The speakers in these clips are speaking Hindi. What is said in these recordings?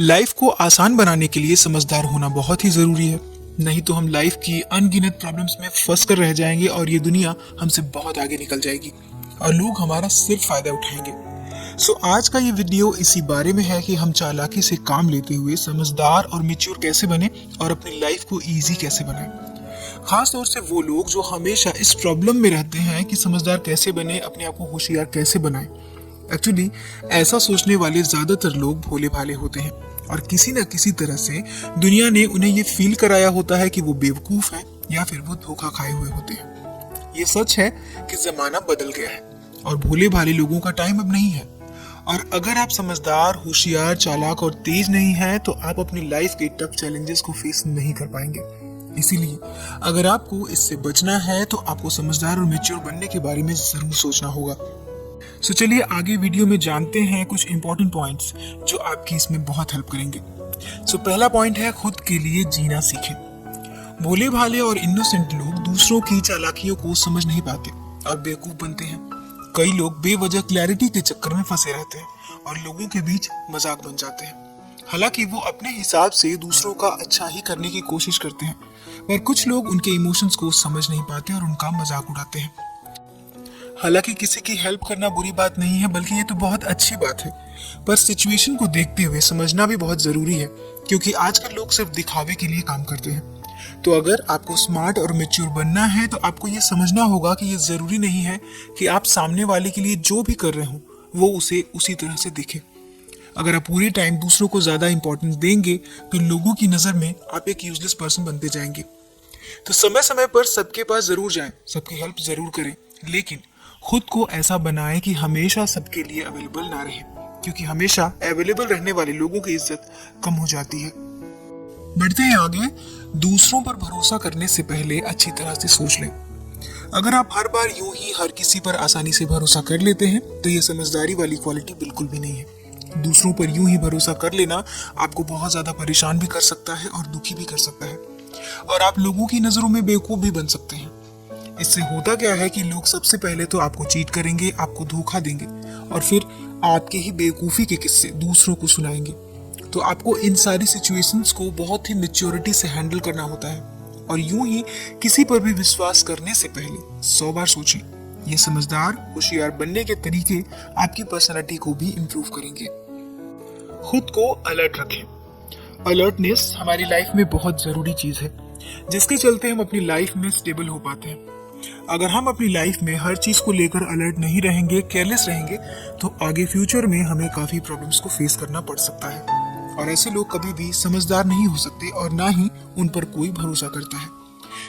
लाइफ को आसान बनाने के लिए समझदार होना बहुत ही जरूरी है। नहीं तो हम लाइफ की अनगिनत प्रॉब्लम्स में फंस कर रह जाएंगे और ये दुनिया हमसे बहुत आगे निकल जाएगी और लोग हमारा सिर्फ फायदा उठाएंगे। सो आज का ये वीडियो इसी बारे में है कि हम चालाकी से काम लेते हुए समझदार और मैच्योर कैसे बने और अपनी लाइफ को इजी कैसे बनाएं। खास तौर से वो लोग जो हमेशा इस प्रॉब्लम में रहते हैं कि समझदार कैसे बने, अपने आप को होशियार कैसे बनाएं। एक्चुअली ऐसा सोचने वाले ज्यादातर लोग भोले भाले होते हैं और किसी न किसी तरह से दुनिया ने उन्हें ये फील कराया होता है कि वो बेवकूफ है या फिर वो धोखा खाए हुए होते हैं। ये सच है कि जमाना बदल गया है और भोले भाले लोगों का टाइम अब नहीं है। और अगर आप समझदार, होशियार, चालाक और तेज नहीं हैं तो आप अपनी लाइफ के टफ चैलेंजेस को फेस नहीं कर पाएंगे। इसीलिए अगर आपको इससे बचना है तो आपको समझदार और मैच्योर बनने के बारे में जरूर सोचना होगा। सो चलिए आगे वीडियो में जानते हैं कुछ इंपॉर्टेंट पॉइंट्स जो आपकी इसमें बहुत हेल्प करेंगे। सो पहला पॉइंट है खुद के लिए जीना सीखें। भोले भाले और इनोसेंट लोग दूसरों की चालाकियों को समझ नहीं पाते और बेवकूफ बनते हैं। कई लोग बेवजह क्लैरिटी के चक्कर में फंसे रहते हैं और लोगों के बीच मजाक बन जाते हैं। हालांकि वो अपने हिसाब से दूसरों का अच्छा ही करने की कोशिश करते हैं, पर कुछ लोग उनके इमोशंस को समझ नहीं पाते और उनका मजाक उड़ाते हैं। हालांकि किसी की हेल्प करना बुरी बात नहीं है, बल्कि ये तो बहुत अच्छी बात है, पर सिचुएशन को देखते हुए समझना भी बहुत जरूरी है, क्योंकि आजकल लोग सिर्फ दिखावे के लिए काम करते हैं। तो अगर आपको स्मार्ट और मैच्योर बनना है तो आपको ये समझना होगा कि ये जरूरी नहीं है कि आप सामने वाले के लिए जो भी कर रहे हो वो उसे उसी तरह से दिखे। अगर आप पूरे टाइम दूसरों को ज्यादा इंपॉर्टेंस देंगे तो लोगों की नजर में आप एक यूजलेस पर्सन बनते जाएंगे। तो समय समय पर सबके पास जरूर जाएं, सबकी हेल्प जरूर करें, लेकिन खुद को ऐसा बनाएं कि हमेशा सबके लिए अवेलेबल ना रहे, क्योंकि हमेशा अवेलेबल रहने वाले लोगों की इज्जत कम हो जाती है। बढ़ते हैं आगे। दूसरों पर भरोसा करने से पहले अच्छी तरह से सोच लें। अगर आप हर बार यूं ही हर किसी पर आसानी से भरोसा कर लेते हैं तो ये समझदारी वाली क्वालिटी बिल्कुल भी नहीं है। दूसरों पर यूं ही भरोसा कर लेना आपको बहुत ज्यादा परेशान भी कर सकता है और दुखी भी कर सकता है, और आप लोगों की नजरों में बेवकूफ भी बन सकते हैं। इससे होता क्या है कि लोग सबसे पहले तो आपको चीट करेंगे, आपको धोखा देंगे और फिर आपके ही बेवकूफी के किस्से दूसरों को सुनाएंगे। तो आपको इन सारी सिचुएशंस को बहुत ही मैच्योरिटी से हैंडल करना होता है और यूं ही किसी पर भी विश्वास करने से पहले 100 बार सोचें। ये समझदार, होशियार बनने के तरीके आपकी पर्सनालिटी को भी इम्प्रूव करेंगे। खुद को अलर्ट रखें। अलर्टनेस हमारी लाइफ में बहुत जरूरी चीज है, जिसके चलते हम अपनी लाइफ में स्टेबल हो पाते हैं। अगर हम अपनी लाइफ में हर चीज को लेकर अलर्ट नहीं रहेंगे, केयरलेस रहेंगे, तो आगे फ्यूचर में हमें काफी प्रॉब्लम्स को फेस करना पड़ सकता है। और ऐसे लोग कभी भी समझदार नहीं हो सकते और ना ही उन पर कोई भरोसा करता है,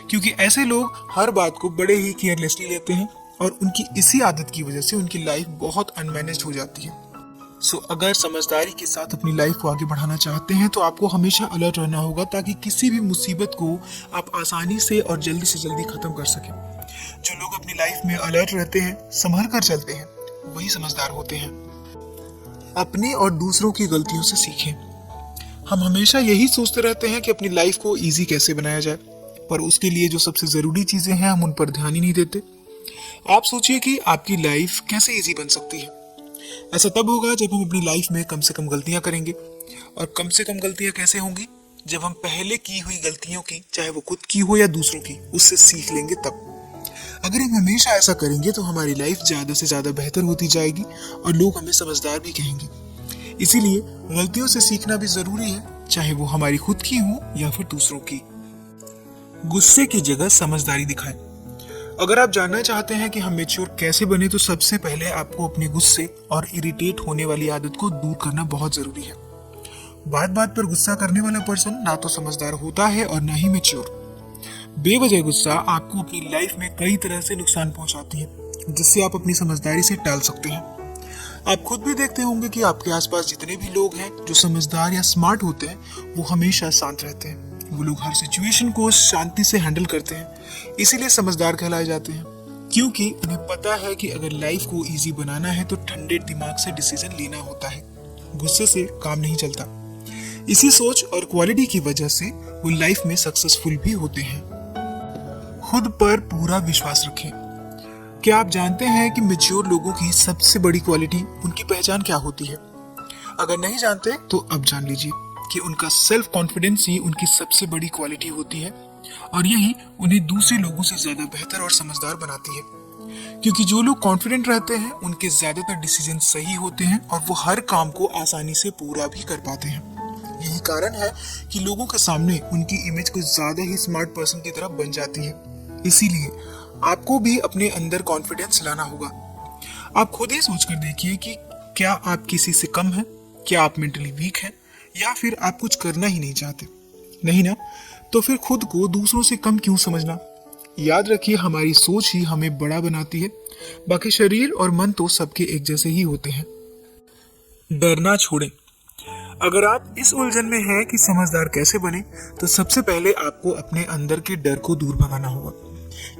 क्योंकि ऐसे लोग हर बात को बड़े ही केयरलेसली लेते हैं और उनकी इसी आदत की वजह से उनकी लाइफ बहुत अनमैनेज्ड हो जाती है। सो अगर समझदारी के साथ अपनी लाइफ को आगे बढ़ाना चाहते हैं तो आपको हमेशा अलर्ट रहना होगा, ताकि किसी भी मुसीबत को आप आसानी से और जल्दी से जल्दी खत्म कर सकें। जो लोग अपनी लाइफ में अलर्ट रहते हैं, संभल कर चलते हैं, वही समझदार होते हैं। अपनी और दूसरों की गलतियों से सीखें। हम हमेशा यही सोचते रहते हैं कि अपनी लाइफ को इजी कैसे बनाया जाए, पर उसके लिए जो सबसे जरूरी चीजें हैं हम उन पर ध्यान ही नहीं देते। आप सोचिए कि आपकी लाइफ कैसे इजी बन सकती है। ऐसा तब होगा जब हम अपनी लाइफ में कम से कम गलतियां करेंगे, और कम से कम गलतियां कैसे होंगी? जब हम पहले की हुई गलतियों की, चाहे वो खुद की हो या दूसरों की, उससे सीख लेंगे तब। अगर हम हमेशा ऐसा करेंगे तो हमारी लाइफ ज्यादा से ज्यादा बेहतर होती जाएगी और लोग हमें समझदार भी कहेंगे। इसीलिए गलतियों से सीखना भी जरूरी है, चाहे वो हमारी खुद की हो या फिर दूसरों की। गुस्से की जगह समझदारी दिखाएं। अगर आप जानना चाहते हैं कि हम मैच्योर कैसे बने तो सबसे पहले आपको अपने गुस्से और इरिटेट होने वाली आदत को दूर करना बहुत जरूरी है। बात बात पर गुस्सा करने वाला पर्सन ना तो समझदार होता है और ना ही मैच्योर। बेवजह गुस्सा आपको अपनी लाइफ में कई तरह से नुकसान पहुंचाती है, जिससे आप अपनी समझदारी से टाल सकते हैं। आप खुद भी देखते होंगे कि आपके आसपास जितने भी लोग हैं जो समझदार या स्मार्ट होते हैं, वो हमेशा शांत रहते हैं। वो लोग हर सिचुएशन को शांति से हैंडल करते हैं, इसीलिए समझदार कहलाए जाते हैं, क्योंकि उन्हें पता है कि अगर लाइफ को इजी बनाना है तो ठंडे दिमाग से डिसीजन लेना होता है, गुस्से से काम नहीं चलता। इसी सोच और क्वालिटी की वजह से वो लाइफ में सक्सेसफुल भी होते हैं। खुद पर पूरा विश्वास रखें। क्या आप जानते हैं कि मैच्योर लोगों की सबसे बड़ी क्वालिटी, उनकी पहचान क्या होती है? अगर नहीं जानते तो अब जान लीजिए कि उनका सेल्फ कॉन्फिडेंस ही उनकी सबसे बड़ी क्वालिटी होती है और यही उन्हें दूसरे लोगों से ज्यादा बेहतर और समझदार बनाती है। क्योंकि जो लोग कॉन्फिडेंट रहते हैं उनके ज्यादातर डिसीजन सही होते हैं और वो हर काम को आसानी से पूरा भी कर पाते हैं। यही कारण है कि लोगों के सामने उनकी इमेज कुछ ज्यादा ही स्मार्ट पर्सन की तरह बन जाती है। इसीलिए आपको भी अपने अंदर कॉन्फिडेंस लाना होगा। आप खुद ही सोच कर देखिए कि क्या आप किसी से कम हैं, क्या आप मेंटली वीक हैं, या फिर आप कुछ करना ही नहीं चाहते। नहीं ना, तो फिर खुद को दूसरों से कम क्यों समझना। याद रखिए, हमारी सोच ही हमें बड़ा बनाती है, बाकी शरीर और मन तो सबके एक जैसे ही होते हैं। डरना छोड़ें। अगर आप इस उलझन में हैं कि समझदार कैसे बने, तो सबसे पहले आपको अपने अंदर के डर को दूर भगाना होगा।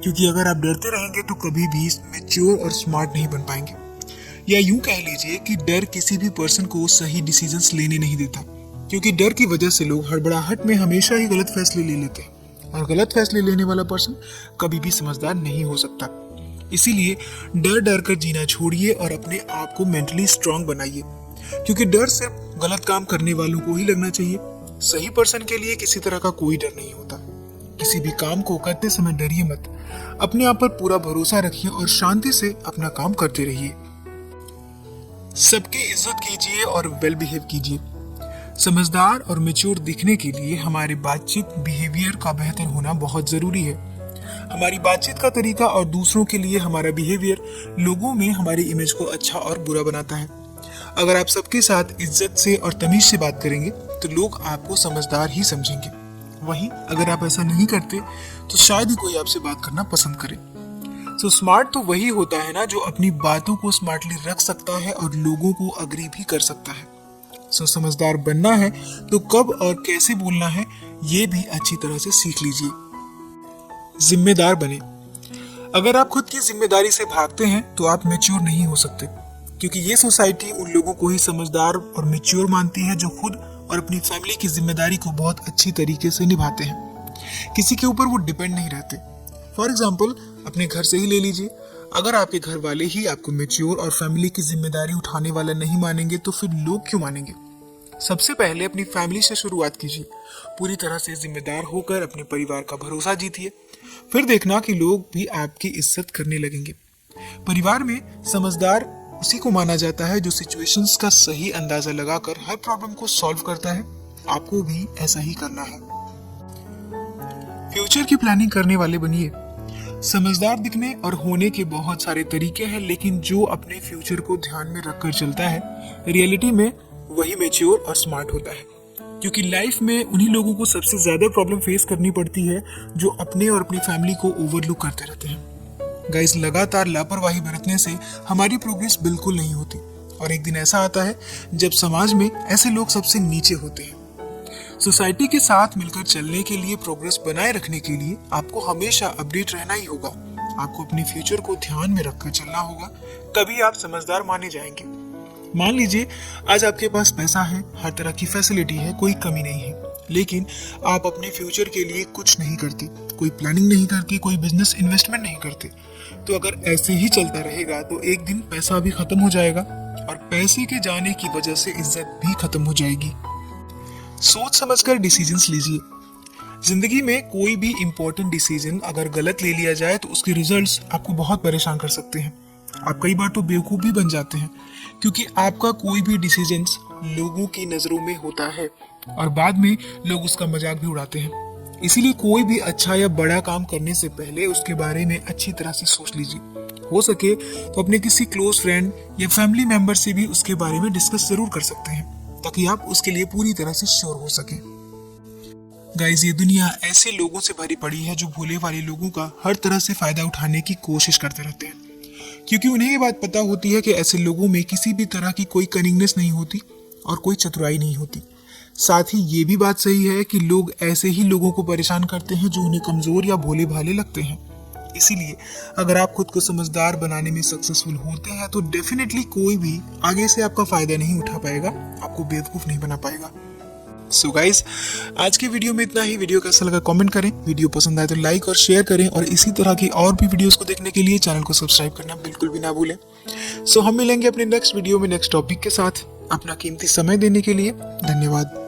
क्योंकि अगर आप डरते रहेंगे तो कभी भी मैच्योर और स्मार्ट नहीं बन पाएंगे। या यूं कह लीजिए कि डर किसी भी पर्सन को सही डिसीजंस लेने नहीं देता, क्योंकि डर की वजह से लोग हड़बड़ाहट में हमेशा ही गलत फैसले ले लेते हैं और गलत फैसले लेने वाला पर्सन कभी भी समझदार नहीं हो सकता। इसीलिए डर डर कर जीना छोड़िए और अपने आप को मेंटली स्ट्रांग बनाइए, क्योंकि डर सिर्फ गलत काम करने वालों को ही लगना चाहिए। सही पर्सन के लिए किसी तरह का कोई डर नहीं होता। किसी भी काम को करते समय डरिए मत, अपने आप पर पूरा भरोसा रखिए और शांति से अपना काम करते रहिए। सबकी इज्जत कीजिए और वेल बिहेव कीजिए। समझदार और मैच्योर दिखने के लिए हमारी बातचीत बिहेवियर का बेहतर होना बहुत जरूरी है। हमारी बातचीत का तरीका और दूसरों के लिए हमारा बिहेवियर लोगों में हमारी इमेज को अच्छा और बुरा बनाता है। अगर आप सबके साथ इज्जत से और तमीज से बात करेंगे तो लोग आपको समझदार ही समझेंगे। वहीं अगर आप ऐसा नहीं करते तो शायद ही कोई आपसे बात करना पसंद करे। सो स्मार्ट तो वही होता है ना जो अपनी बातों को स्मार्टली रख सकता है और लोगों को अग्री भी कर सकता है। सो समझदार बनना है तो कब और कैसे बोलना है ये भी अच्छी तरह से सीख लीजिए। जिम्मेदार बने। अगर आप खुद की जिम्मेदारी से भागते हैं तो आप मैच्योर नहीं हो सकते, क्योंकि ये सोसाइटी उन लोगों को ही समझदार और मैच्योर मानती है जो खुद और अपनी फैमिली की जिम्मेदारी को बहुत अच्छी तरीके से निभाते हैं। किसी के ऊपर वो डिपेंड नहीं रहते। फॉर एग्जाम्पल, अपने घर से ही ले लीजिए। अगर आपके घर वाले ही आपको मैच्योर और फैमिली की जिम्मेदारी उठाने वाला नहीं मानेंगे तो फिर लोग क्यों मानेंगे। सबसे पहले अपनी फैमिली से शुरुआत कीजिए। पूरी तरह से जिम्मेदार होकर अपने परिवार का भरोसा जीतिए, फिर देखना कि लोग भी आपकी इज्जत करने लगेंगे। परिवार में समझदार उसी को माना जाता है जो सिचुएशंस का सही अंदाजा लगाकर हर प्रॉब्लम को सॉल्व करता है। आपको भी ऐसा ही करना है। फ्यूचर की प्लानिंग करने वाले बनिए। समझदार दिखने और होने के बहुत सारे तरीके हैं, लेकिन जो अपने फ्यूचर को ध्यान में रखकर चलता है रियलिटी में वही मैच्योर और स्मार्ट होता है। क्योंकि लाइफ में उन्हीं लोगों को सबसे ज्यादा प्रॉब्लम फेस करनी पड़ती है जो अपने और अपनी फैमिली को ओवरलुक करते रहते हैं। गाइस, लगातार लापरवाही बरतने से हमारी प्रोग्रेस बिल्कुल नहीं होती और एक दिन ऐसा आता है जब समाज में ऐसे लोग सबसे नीचे होते हैं। सोसाइटी के साथ मिलकर चलने के लिए, प्रोग्रेस बनाए रखने के लिए आपको हमेशा अपडेट रहना ही होगा। आपको अपने फ्यूचर को ध्यान में रखकर चलना होगा, तभी आप समझदार माने जाएंगे। मान लीजिए आज आपके पास पैसा है, हर तरह की फैसिलिटी है, कोई कमी नहीं है, लेकिन आप अपने फ्यूचर के लिए कुछ नहीं करते, कोई प्लानिंग नहीं करते, कोई बिजनेस इन्वेस्टमेंट नहीं करते। तो अगर ऐसे ही चलता रहेगा तो एक दिन पैसा भी खत्म हो जाएगा और पैसे के जाने की वजह से इज्जत भी खत्म हो जाएगी। सोच समझकर डिसीजंस लीजिए। जिंदगी में कोई भी इम्पोर्टेंट डिसीजन अगर गलत ले लिया जाए तो उसके रिजल्ट्स आपको बहुत परेशान कर सकते हैं। आप कई बार तो बेवकूफ भी बन जाते हैं, क्योंकि आपका कोई भी डिसीजन लोगों की नजरों में होता है और बाद में लोग उसका मजाक भी उड़ाते हैं। इसीलिए कोई भी अच्छा या बड़ा काम करने से पहले उसके बारे में अच्छी तरह से सोच लीजिए। हो सके तो अपने किसी क्लोज फ्रेंड या फैमिली मेंबर से भी उसके बारे में डिस्कस जरूर कर सकते हैं, ताकि आप उसके लिए पूरी तरह से श्योर हो सके। गाइस, ये दुनिया ऐसे लोगों से भरी पड़ी है जो भोले वाले लोगों का हर तरह से फायदा उठाने की कोशिश करते रहते हैं, क्योंकि उन्हें ये बात पता होती है कि ऐसे लोगों में किसी भी तरह की कोई कनिंगनेस नहीं होती और कोई चतुराई नहीं होती। साथ ही ये भी बात सही है कि लोग ऐसे ही लोगों को परेशान करते हैं जो उन्हें कमजोर या भोले भाले लगते हैं। इसीलिए अगर आप खुद को समझदार बनाने में सक्सेसफुल होते हैं तो डेफिनेटली कोई भी आगे से आपका फायदा नहीं उठा पाएगा, आपको बेवकूफ नहीं बना पाएगा। सो गाइस, आज के वीडियो में इतना ही। वीडियो कैसा लगा कमेंट करें, वीडियो पसंद आए तो लाइक और शेयर करें और इसी तरह की और भी वीडियोस को देखने के लिए चैनल को सब्सक्राइब करना बिल्कुल भी ना भूलें। सो हम मिलेंगे अपने नेक्स्ट वीडियो में नेक्स्ट टॉपिक के साथ। अपना कीमती समय देने के लिए धन्यवाद।